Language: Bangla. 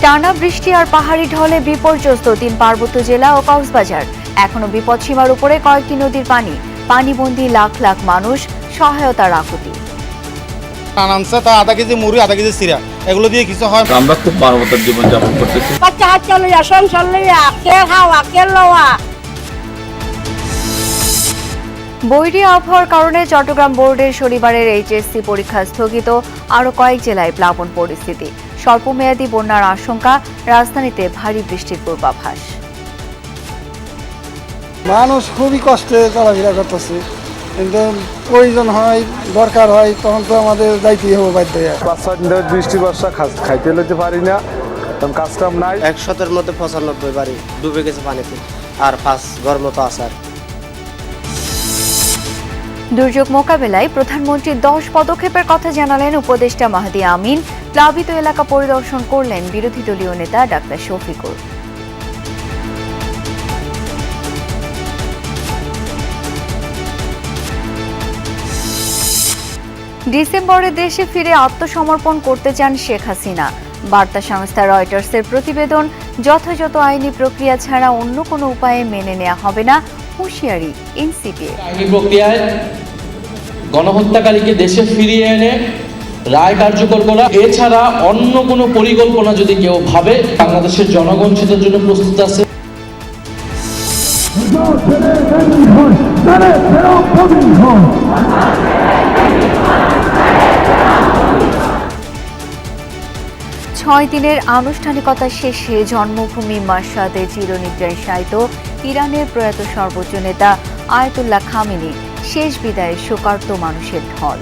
টানা বৃষ্টি আর পাহাড়ি ঢলে বিপর্যস্ত ৩ পার্বত্য জেলা ও কক্সবাজার। এখনো বিপদসীমার উপরে কয়েকটি নদীর পানিবন্দী লাখ লাখ মানুষ, সহায়তার আকুতি। আনছে তা আধা কেজি মুড়ি, আধা কেজি সিরা, এগুলো দিয়ে কিছু হয়। আমরা খুব মানবতার জীবনযাপন করতেছি। বাচ্চা হাচ্চা লইয়া সংসার লইয়া কে খাওয়া কে লওয়া। বৈরী আবহাওয়ার কারণে চট্টগ্রাম বোর্ডের শনিবারের এইচএসসি পরীক্ষা স্থগিত। আরও কয়েক জেলায় প্লাবন পরিস্থিতি, স্বল্পমেয়াদী বন্যার আশঙ্কা, রাজধানীতে ভারী বৃষ্টির পূর্বাভাস। মানুষ খুবই কষ্টে চলাফেরা করতেছে, কিন্তু প্রয়োজন হয়, দরকার হয়, তখন তো আমাদের যাইতেই হবে বাধ্য হয়ে। 5-6 দিন ধরে বৃষ্টি বর্ষা খাইতে লইতে পারি না, কারণ কাজ কাম নাই। 100-এর মধ্যে 95 বাড়ি ডুবে গেছে পানিতে, আর 5 ঘর মতো আছে। দুর্যোগ মোকাবেলায় প্রধানমন্ত্রী 10 পদক্ষেপের কথা জানালেন উপদেষ্টা মাহদি আমিন। প্লাবিত এলাকা পরিদর্শন করলেন বিরোধী দলীয় নেতা ডাক্তার শফিকুর। ডিসেম্বরে দেশে ফিরে আত্মসমর্পণ করতে চান শেখ হাসিনা। বার্তা সংস্থা রয়টার্সের প্রতিবেদন, যথাযথ আইনি প্রক্রিয়া ছাড়া অন্য কোনো উপায়ে মেনে নেওয়া হবে না, হুঁশিয়ারি এনসিপির। আইনি প্রক্রিয়ায় গণহত্যাকারীকে দেশে ফিরিয়ে এনে রায় কার্যকর করা, এছাড়া অন্য কোনো পরিকল্পনা যদি কেউ ভাবে, বাংলাদেশের জনগণ সেটার জন্য প্রস্তুত আছে। ছয় দিনের আনুষ্ঠানিকতা শেষে জন্মভূমি মাশহাদে চিরনিদ্রায় শায়িত ইরানের প্রয়াত সর্বোচ্চ নেতা আয়াতুল্লাহ খামেনি শেষ বিদায়ে শোকার্ত মানুষের ঢল।